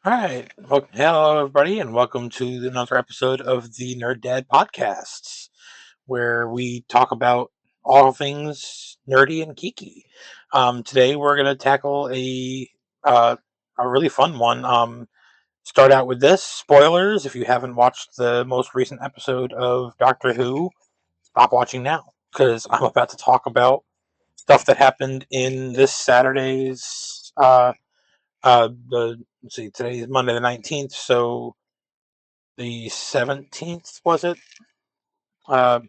All right. Well, hello, everybody, and welcome to another episode of the Nerd Dad Podcasts, where we talk about all things nerdy and geeky. Today, we're going to tackle uh, a really fun one. Start out with this spoilers. If you haven't watched the most recent episode of Doctor Who, stop watching now because I'm about to talk about stuff that happened in this Saturday's let's see, today is Monday the 19th, so the 17th was it? Uh,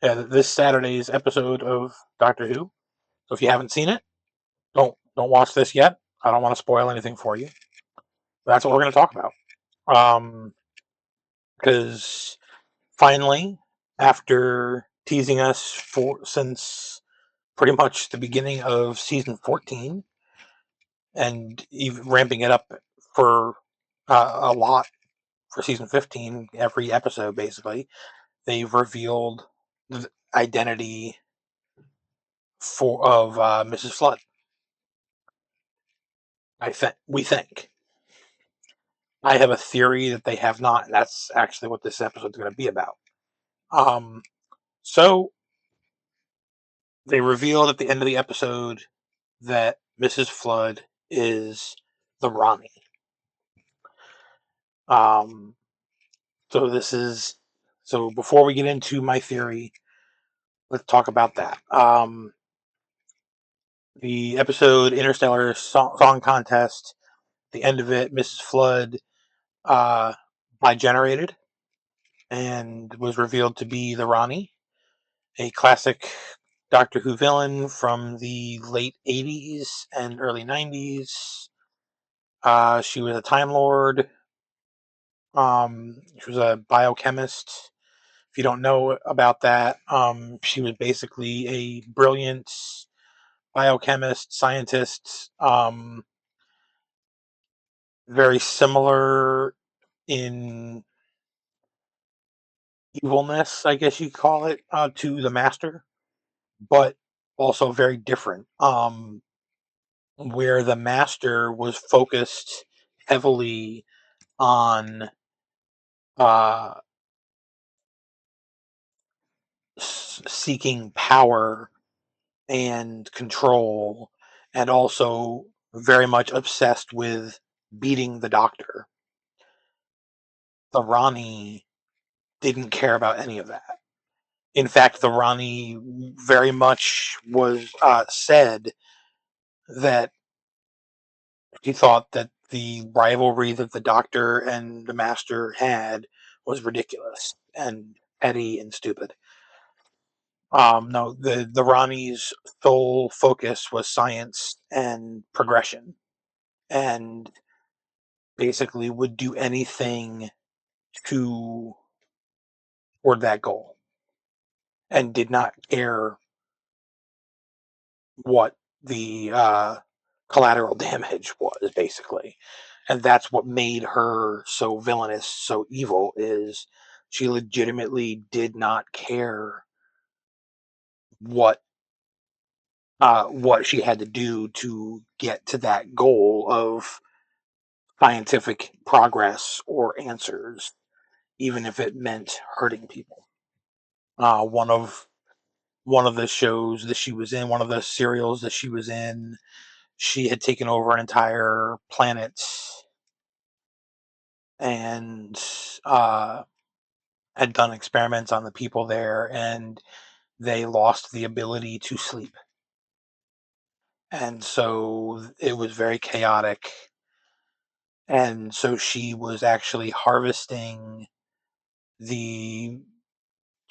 yeah, this Saturday's episode of Doctor Who. So if you haven't seen it, don't watch this yet. I don't want to spoil anything for you. That's what we're going to talk about. Because finally, after teasing us for since pretty much the beginning of season 14, and even ramping it up for a lot for season 15, every episode basically, they've revealed the identity of Mrs. Flood. We think. I have a theory that they have not, and that's actually what this episode is going to be about. Um, so they revealed at the end of the episode that Mrs. Flood is the Ronnie. Um, so this is so before we get into my theory, let's talk about that. The episode Interstellar Song Contest. The end of it, Mrs. Flood uh, generated and was revealed to be the Ronnie, a classic Doctor Who villain from the late 80s and early 90s. She was a Time Lord. She was a biochemist. If you don't know about that, she was basically a brilliant biochemist, scientist, very similar in evilness, I guess you call it, to the Master, but also very different. Where the Master was focused heavily on uh, seeking power and control, and also very much obsessed with beating the Doctor. The Ronnie didn't care about any of that. In fact, the Ronnie very much was said that he thought that the rivalry that the Doctor and the Master had was ridiculous and petty and stupid. No, the Ronnie's sole focus was science and progression, and basically would do anything to toward that goal, and did not care what the collateral damage was, basically. And that's what made her so villainous, so evil, is she legitimately did not care what what she had to do to get to that goal of scientific progress or answers, even if it meant hurting people. Uh, one of one of the shows that she was in, one of the serials that she was in, she had taken over an entire planet and uh, had done experiments on the people there, and they lost the ability to sleep. And so it was very chaotic. And so she was actually harvesting the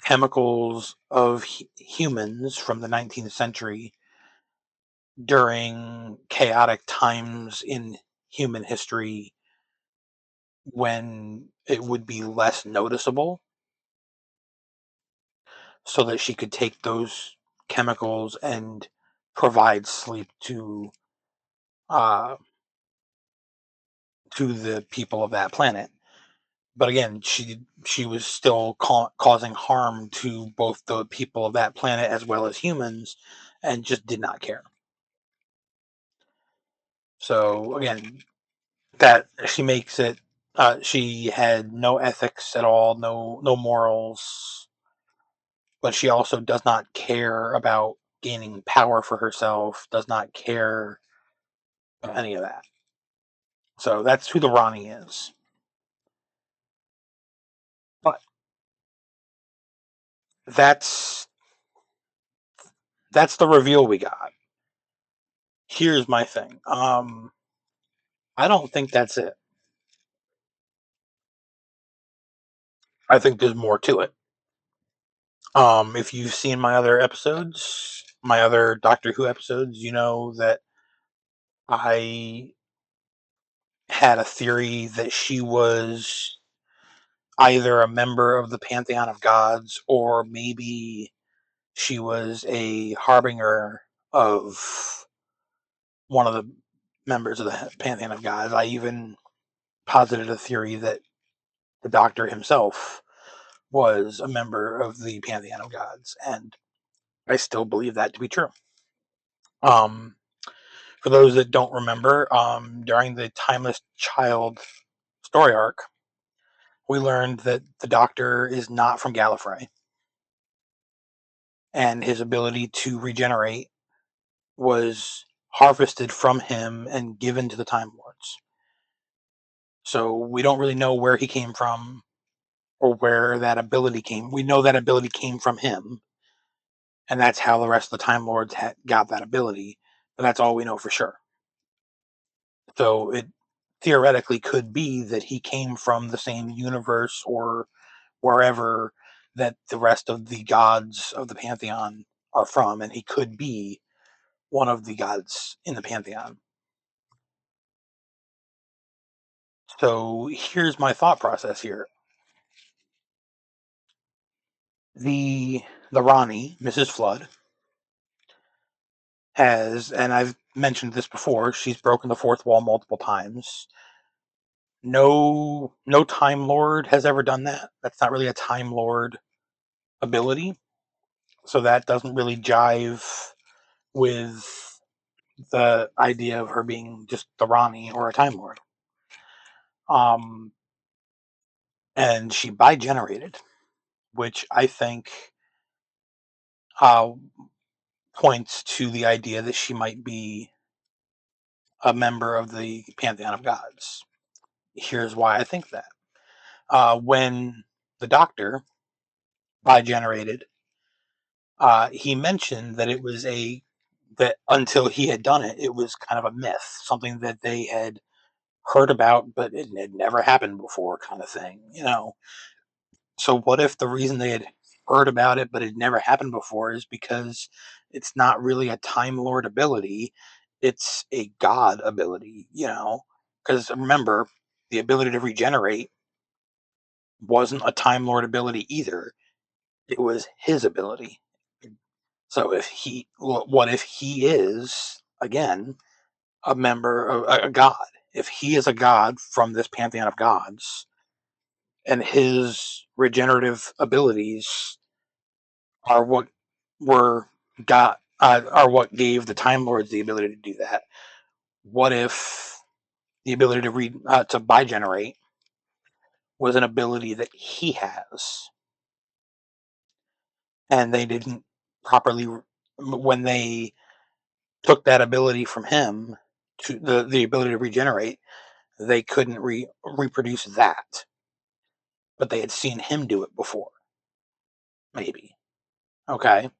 chemicals of humans from the 19th century during chaotic times in human history when it would be less noticeable, so that she could take those chemicals and provide sleep uh, to the people of that planet. But again, she was still causing harm to both the people of that planet as well as humans, and just did not care. So again, that she makes it. She had no ethics at all, no morals, but she also does not care about gaining power for herself. Does not care about any of that. So that's who the Ronnie is. But that's that's the reveal we got. Here's my thing. I don't think that's it. I think there's more to it. If you've seen my other episodes, my other Doctor Who episodes, you know that I had a theory that she was either a member of the Pantheon of Gods or maybe she was a harbinger of one of the members of the Pantheon of Gods. I even posited a theory that the Doctor himself was a member of the Pantheon of Gods, and I still believe that to be true. Um, for those that don't remember, during the Timeless Child story arc, we learned that the Doctor is not from Gallifrey, and his ability to regenerate was harvested from him and given to the Time Lords. So we don't really know where he came from or where that ability came. We know that ability came from him, and that's how the rest of the Time Lords got that ability. But that's all we know for sure. So it theoretically could be that he came from the same universe or wherever that the rest of the gods of the pantheon are from, and he could be one of the gods in the pantheon. So here's my thought process here. The the Rani, Mrs. Flood, has, and I've mentioned this before, she's broken the fourth wall multiple times. No Time Lord has ever done that. That's not really a Time Lord ability. So that doesn't really jive with the idea of her being just the Rani or a Time Lord. Um, and she bi-generated, which I think uh, points to the idea that she might be a member of the Pantheon of Gods. Here's why I think that. When the Doctor bi-generated, he mentioned that it was that until he had done it, it was kind of a myth, something that they had heard about, but it had never happened before, kind of thing, you know. So what if the reason they had heard about it but it never happened before is because it's not really a Time Lord ability, it's a God ability, you know? Because remember, the ability to regenerate wasn't a Time Lord ability either. It was his ability. So what if he is again a member of a god? If he is a god from this pantheon of gods, and his regenerative abilities are what were got are what gave the Time Lords the ability to do that. What if the ability to to bi-generate was an ability that he has, and they didn't properly when they took that ability from him to the ability to regenerate, they couldn't reproduce that, but they had seen him do it before, maybe. Okay,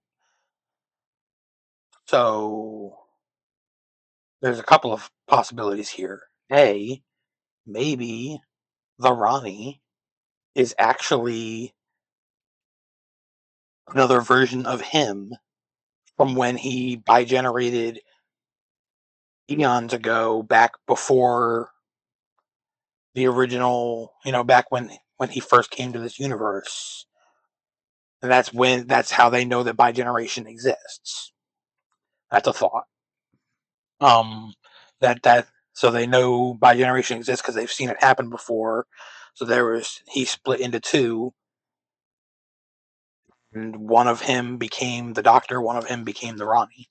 so there's a couple of possibilities here. A, maybe the Ronnie is actually another version of him from when he bi-generated eons ago, back before the original, back when he first came to this universe. And that's how they know that bi-generation exists. That's a thought. Um, that so they know bi-generation exists because they've seen it happen before. So he split into two, and one of him became the Doctor, one of him became the Ronnie.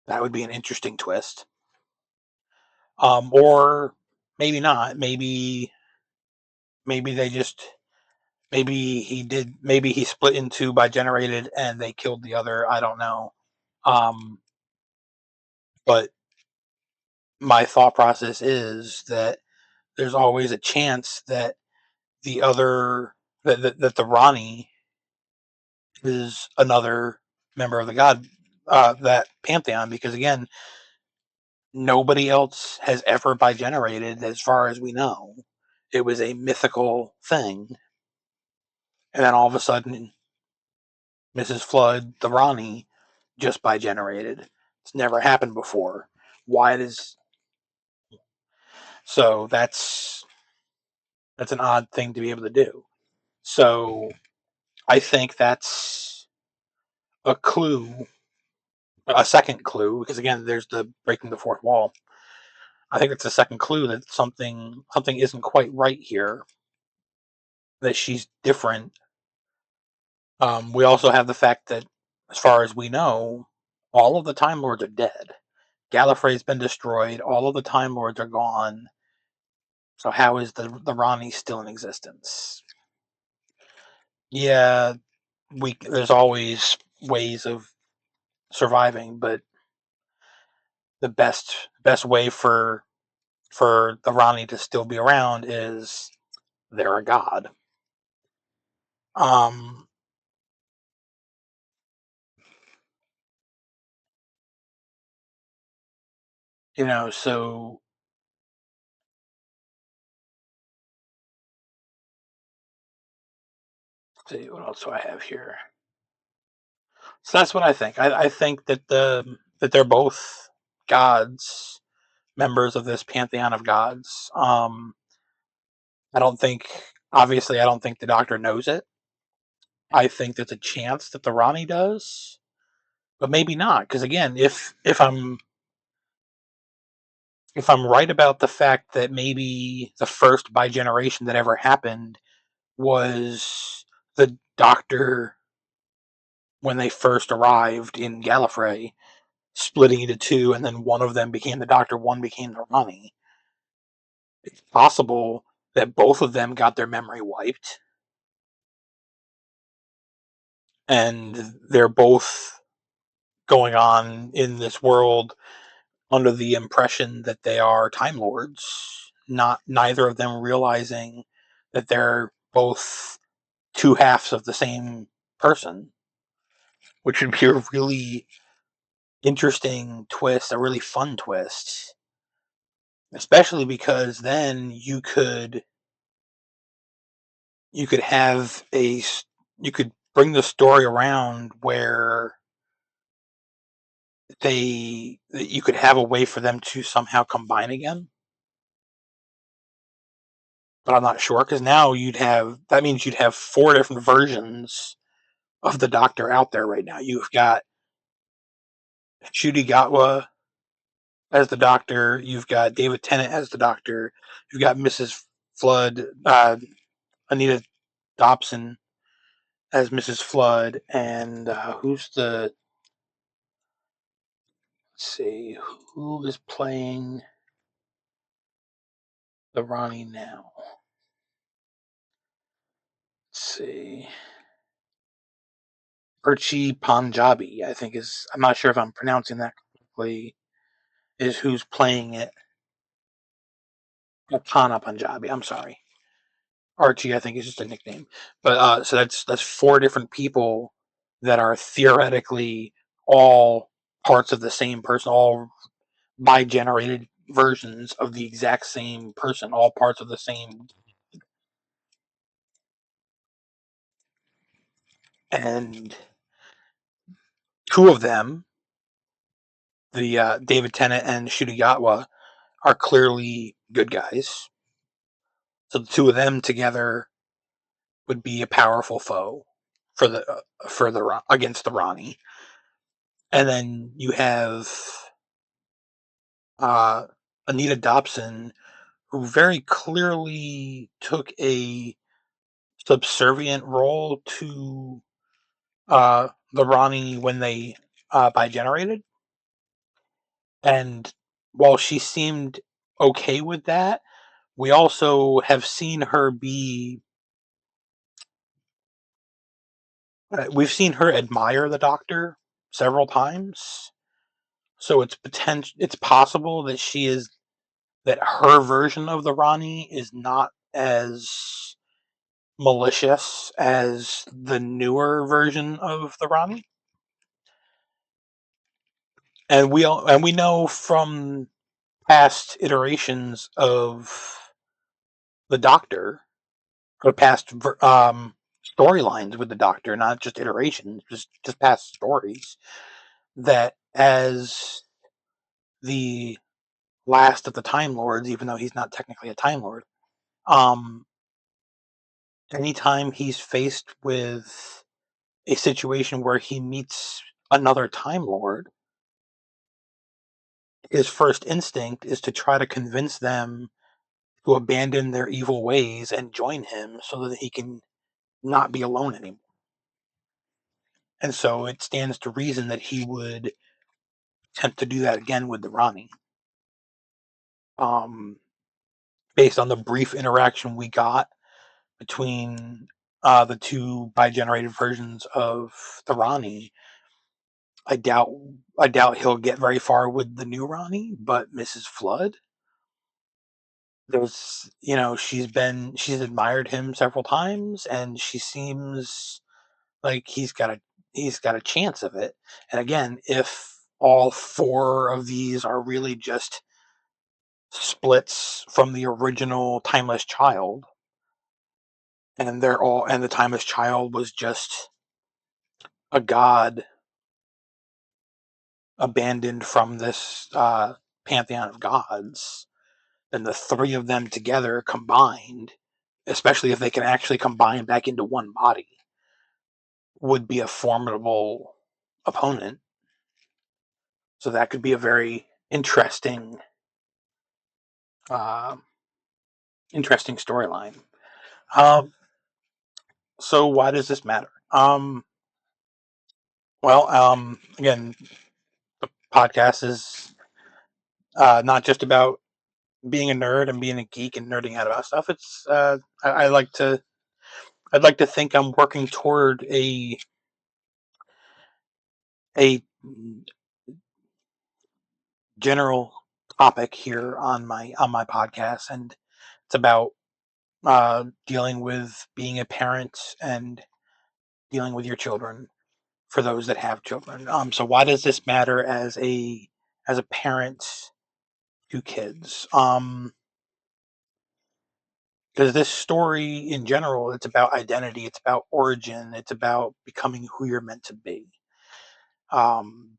That would be an interesting twist. Or maybe not. Maybe they just maybe he split in two by generated and they killed the other. I don't know. Um, but my thought process is that there's always a chance that the other that the Ronnie is another member of the god that pantheon, because again, nobody else has ever by generated as far as we know. It was a mythical thing, and then all of a sudden Mrs. Flood, the Ronnie, just by generated. It's never happened before. Why it is so that's an odd thing to be able to do. So I think that's a clue, a second clue, because again, there's the breaking the fourth wall. I think it's a second clue that something isn't quite right here. That she's different. We also have the fact that, as far as we know, all of the Time Lords are dead. Gallifrey's been destroyed. All of the Time Lords are gone. So how is the Ronnie still in existence? Yeah, we there's always ways of surviving, but the best way for the Ronnie to still be around is they're a god. Um, so let's see what else do I have here. So that's what I think. I think that they're both gods, members of this pantheon of gods. I don't think, obviously, I don't think the Doctor knows it. I think there's a chance that the Ronnie does, but maybe not. Because again, if I'm right about the fact that maybe the first bi-generation that ever happened was the Doctor when they first arrived in Gallifrey, splitting into two, and then one of them became the Doctor, one became the Ronnie. It's possible that both of them got their memory wiped, and they're both going on in this world under the impression that they are Time Lords, not neither of them realizing that they're both two halves of the same person, which would be a really interesting twist, a really fun twist, especially because then you could have you could bring the story around where you could have a way for them to somehow combine again. But I'm not sure, because now that means you'd have four different versions of the Doctor out there right now. You've got Judy Gatwa as the Doctor, you've got David Tennant as the Doctor, you've got Mrs. Flood, Anita Dobson as Mrs. Flood, and who's the let's see, who is playing the Ronnie now? Let's see. Archie Panjabi, I think is. I'm not sure if I'm pronouncing that correctly. Is who's playing it? Pana Panjabi. I'm sorry. Archie, I think, is just a nickname. But so that's four different people that are theoretically all parts of the same person, all bi-generated versions of the exact same person, all parts of the same. And two of them, the David Tennant and Ncuti Gatwa, are clearly good guys. So the two of them together would be a powerful foe for the against the Ronnie. And then you have uh, Anita Dobson, who very clearly took a subservient role to the Ronnie when they bi-generated. And while she seemed okay with that. We also have seen her we've seen her admire the Doctor several times. So it's possible that that her version of the Ronnie is not as malicious as the newer version of the Ronnie. And we know from past iterations of the Doctor, or past storylines with the Doctor, not just iterations, just past stories, that as the last of the Time Lords, even though he's not technically a Time Lord, um, anytime he's faced with a situation where he meets another Time Lord, his first instinct is to try to convince them to abandon their evil ways and join him so that he can not be alone anymore. And so it stands to reason that he would attempt to do that again with the Ronnie. Um, Based on the brief interaction we got between the two bi-generated versions of the Ronnie, I doubt I doubt he'll get very far with the new Ronnie, but Mrs. Flood, she's admired him several times, and she seems like he's got a chance of it. And again, if all four of these are really just splits from the original Timeless Child, and the Timeless Child was just a god abandoned from this Pantheon of Gods, then the three of them together combined, especially if they can actually combine back into one body, would be a formidable opponent. So that could be a very uh, interesting storyline. Um, so why does this matter? Again, the podcast is not just about being a nerd and being a geek and nerding out about stuff. I like to I'd like to think I'm working toward a general topic here on my podcast, and it's about dealing with being a parent and dealing with your children for those that have children. So why does this matter as a parent to kids? Because this story in general, it's about identity, it's about origin, it's about becoming who you're meant to be. Um,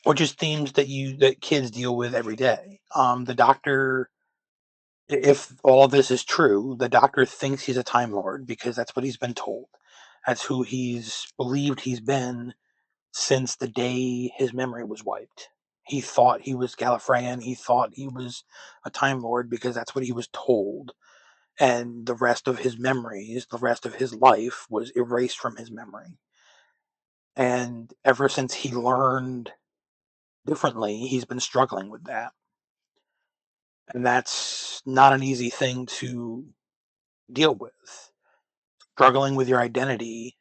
which is themes that kids deal with every day. The Doctor, if all of this is true, the Doctor thinks he's a Time Lord because that's what he's been told. That's who he's believed he's been since the day his memory was wiped. He thought he was Gallifreyan. He thought he was a Time Lord because that's what he was told. And the rest of his memories, the rest of his life was erased from his memory. And ever since he learned differently, he's been struggling with that. And that's not an easy thing to deal with. Struggling with your identity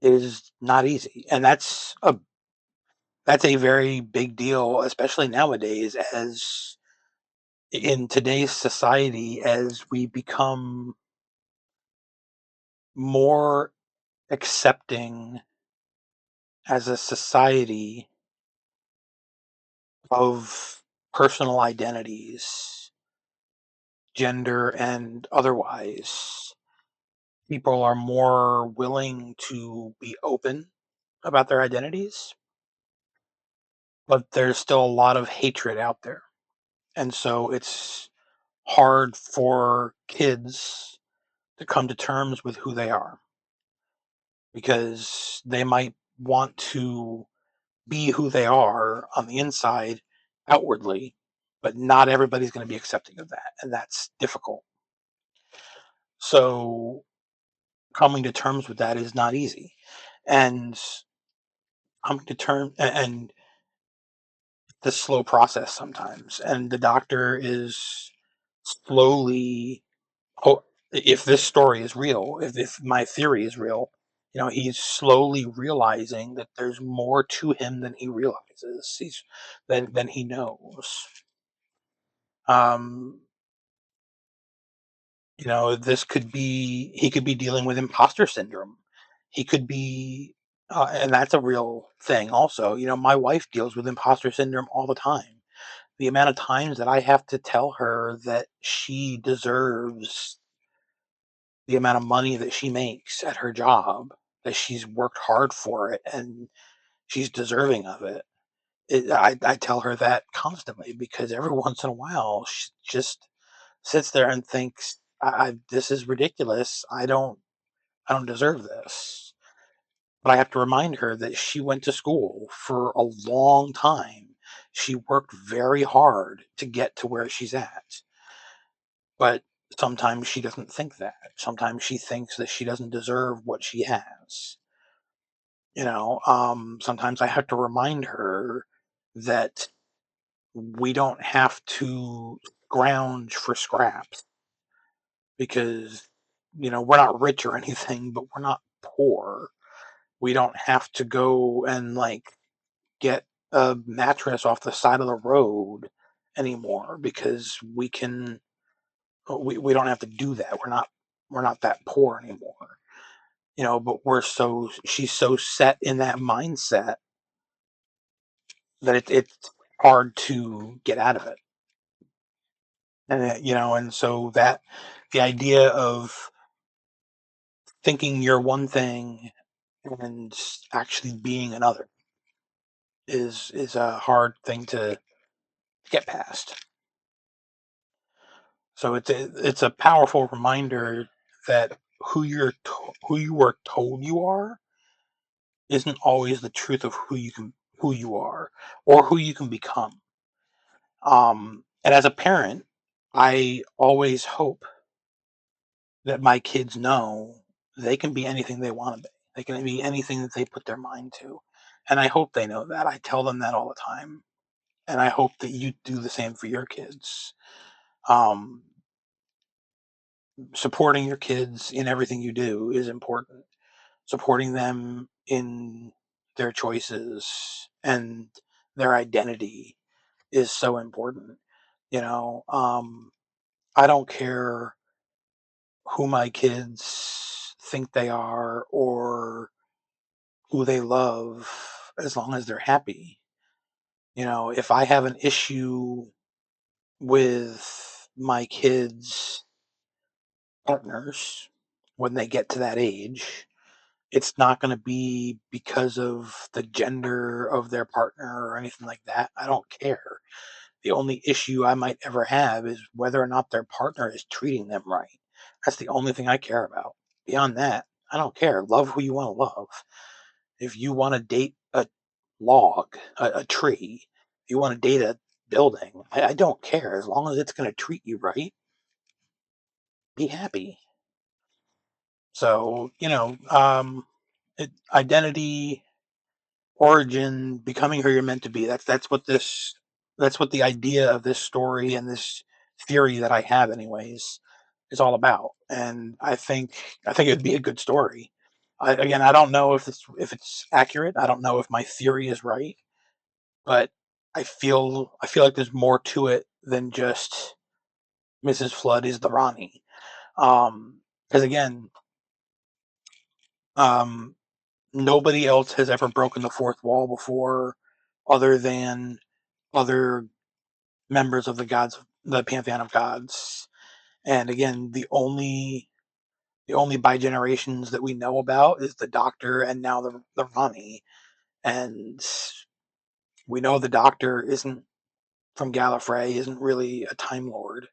is not easy. And that's a very big deal, especially nowadays, as in today's society, as we become more accepting as a society of personal identities, gender and otherwise. People are more willing to be open about their identities, but there's still a lot of hatred out there. And so it's hard for kids to come to terms with who they are because they might want to be who they are on the inside outwardly, but not everybody's going to be accepting of that. And that's difficult. So coming to terms with that is not easy. And coming to terms and the slow process sometimes, and the doctor is slowly. Oh, if this story is real, if my theory is real, he's slowly realizing that there's more to him than he realizes. Than he knows. Um, this could be he could be dealing with imposter syndrome. He could be, and that's a real thing. Also, my wife deals with imposter syndrome all the time. The amount of times that I have to tell her that she deserves the amount of money that she makes at her job, that she's worked hard for it, and she's deserving of it. I tell her that constantly because every once in a while she just sits there and thinks, "This is ridiculous. I don't deserve this." But I have to remind her that she went to school for a long time. She worked very hard to get to where she's at. But sometimes she doesn't think that. Sometimes she thinks that she doesn't deserve what she has. Sometimes I have to remind her that we don't have to scrounge for scraps because, we're not rich or anything, but we're not poor. We don't have to go and like get a mattress off the side of the road anymore because we don't have to do that. We're not that poor anymore. But she's so set in that mindset that it's hard to get out of it. And so that the idea of thinking you're one thing and actually being another is a hard thing to get past. So it's a powerful reminder that who you were told you are isn't always the truth of who you are or who you can become. And as a parent, I always hope that my kids know they can be anything they want to be. They can be anything that they put their mind to. And I hope they know that. I tell them that all the time. And I hope that you do the same for your kids. Um, Supporting your kids in everything you do is important. Supporting them in their choices and their identity is so important. I don't care who my kids think they are or who they love as long as they're happy. If I have an issue with my kids' partners when they get to that age, it's not going to be because of the gender of their partner or anything like that. I don't care. The only issue I might ever have is whether or not their partner is treating them right. That's the only thing I care about. Beyond that, I don't care. Love who you want to love. If you want to date a log, a tree, if you want to date a building, I don't care. As long as it's going to treat you right, be happy. So, identity, origin, becoming who you're meant to be. That's what the idea of this story and this theory that I have anyways is all about. And I think it would be a good story. Again, I don't know if it's accurate. I don't know if my theory is right, but I feel like there's more to it than just Mrs. Flood is the Ronnie. Because again, um, nobody else has ever broken the fourth wall before, other than other members of the Pantheon of Gods. And again, the only by generations that we know about is the Doctor and now the Ronnie. And we know the Doctor isn't from Gallifrey, isn't really a Time Lord.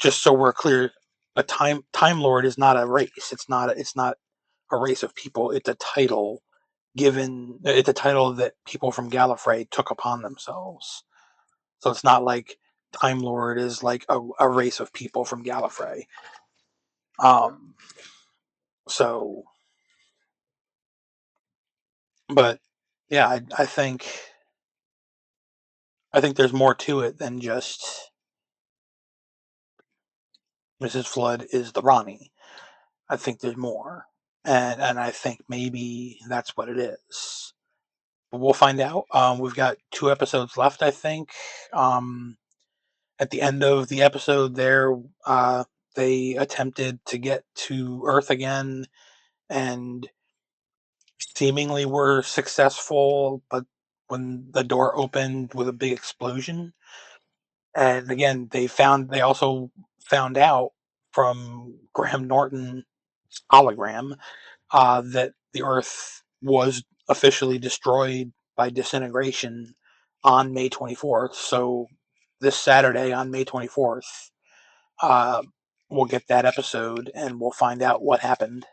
Just so we're clear, a Time Lord is not a race. It's not a race of people. It's a title given. It's a title that people from Gallifrey took upon themselves. So it's not like Time Lord is like a race of people from Gallifrey. Um, so, but yeah, I think I think there's more to it than just Mrs. Flood is the Ronnie. I think there's more, and I think maybe that's what it is. But we'll find out. We've got 2 episodes left, I think. Um, at the end of the episode, there, they attempted to get to Earth again, and seemingly were successful. But when the door opened with a big explosion, and again, they also found out from Graham Norton's hologram that the Earth was officially destroyed by disintegration on May 24th. So this Saturday on May 24th, uh, we'll get that episode and we'll find out what happened.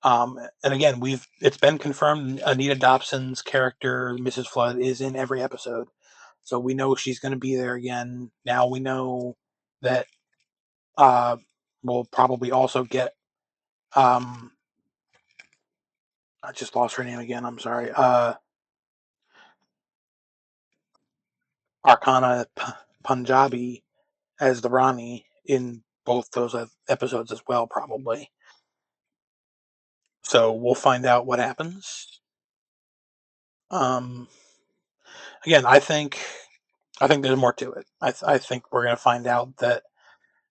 And again, we've it's been confirmed Anita Dobson's character, Mrs. Flood, is in every episode. So we know she's going to be there again. Now we know that uh, we'll probably also get. I just lost her name again. I'm sorry. Arcana Punjabi as the Rani in both those episodes as well, probably. So we'll find out what happens. Um, again, I think there's more to it. I think we're going to find out that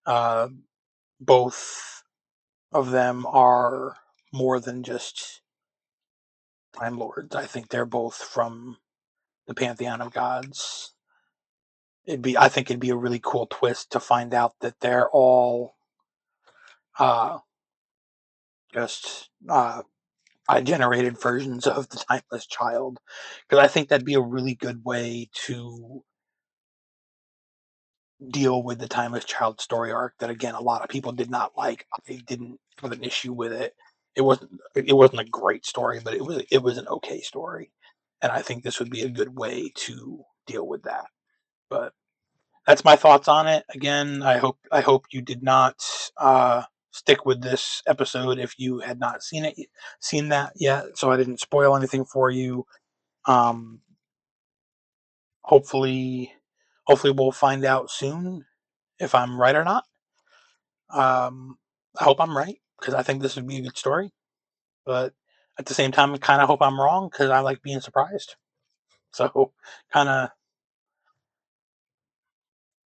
uh, both of them are more than just Time Lords. I think they're both from the Pantheon of Gods. I think it'd be a really cool twist to find out that they're all uh, just generated versions of the Timeless Child, because I think that'd be a really good way to deal with the Timeless Child story arc. That again, a lot of people did not like. I didn't have an issue with it. It wasn't a great story, but it was an okay story, and I think this would be a good way to deal with that. But that's my thoughts on it. Again, I hope you did not stick with this episode if you had not seen that yet. So I didn't spoil anything for you. Um, hopefully, hopefully we'll find out soon if I'm right or not. I hope I'm right because I think this would be a good story. But at the same time, I kind of hope I'm wrong because I like being surprised. So kind of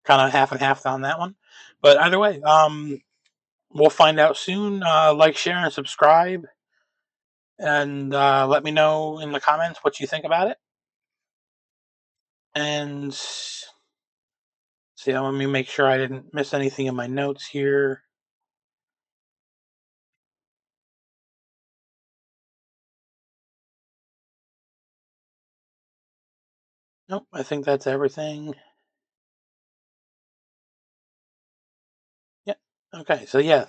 kind of half and half on that one. But either way, we'll find out soon. Like, share, and subscribe, and let me know in the comments what you think about it. And see, let me make sure I didn't miss anything in my notes here. Nope, I think that's everything. Yeah. Okay. So yeah,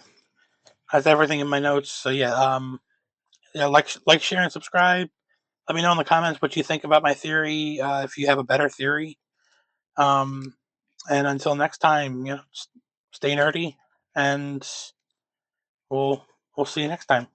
that's everything in my notes. So yeah, yeah, like, share, and subscribe. Let me know in the comments what you think about my theory. If you have a better theory. Um, and until next time, stay nerdy, and we'll we'll see you next time.